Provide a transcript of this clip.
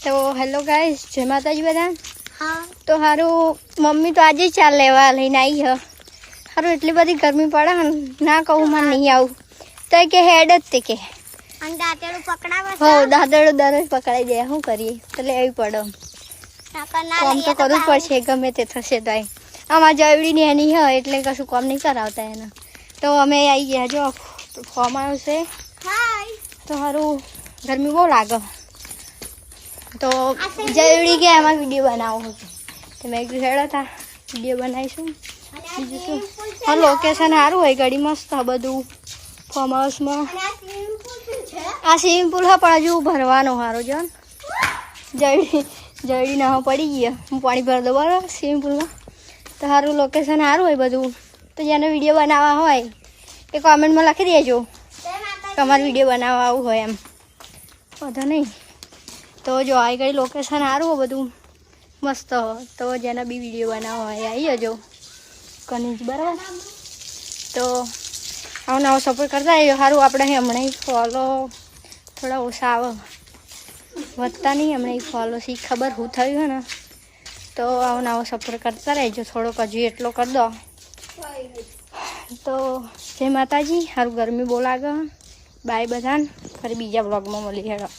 तो hello guys, जय माताजी बधा। हाँ तो हारू मम्मी तो आज ही चाल लेवा लईने आई है। हारू एटली बधी गर्मी पड़े ना कहूँ मैं नहीं आऊँ तो के हेड ज के दांतेड़ू पकड़ा हो दादड़ो दररोज पकड़ाई दे शू करिए तो ले पड़ो काम तो करવું જ પડશે ગમે તે થશે તો આમાં જવડીની એની હે એટલે કશું કામ નહીં કરાવતા એને તો અમે આવી ગયા જો ફોર્મ આવશે તો સારું ગરમી બહુ લાગે તો જવડી ગયા એમાં વિડીયો બનાવો હતો તો મેં કીધું હેડો તા વિડીયો બનાવીશું બીજું શું હા લોકેશન સારું હોય ઘડી મસ્ત બધું ફોર્મ હાઉસમાં આ સ્વિમિંગ પુલ હા પણ હજુ ભરવાનો સારો જો જડી ના પડી ગયા હું પાણી ભરી દઉં બરાબર સ્વિમિંગ પુલમાં તો સારું લોકેશન સારું હોય બધું તો જેને વિડીયો બનાવવા હોય એ કોમેન્ટમાં લખી દેજો તમારે વિડીયો બનાવવા આવું હોય એમ વાંધો નહીં તો જો આ ઘડી લોકેશન સારું હોય બધું મસ્ત હોય તો જેને બી વિડીયો બનાવવા હોય આવી જજો કનીજ બરાબર તો આવો નવો સપોર્ટ કરતા આવ્યો સારું આપણે હમણાં ફોલો થોડા ઓછા આવે વધતા નહીં હમણાં ફોલો સી ખબર શું થયું હે ને તો આવો નવો સપોર્ટ કરતા રહેજો થોડોક હજી એટલો કરી દો તો જય માતાજી સારું ગરમી બહુ લાગે બાય બધાને ફરી બીજા બ્લોગમાં મળી હેડો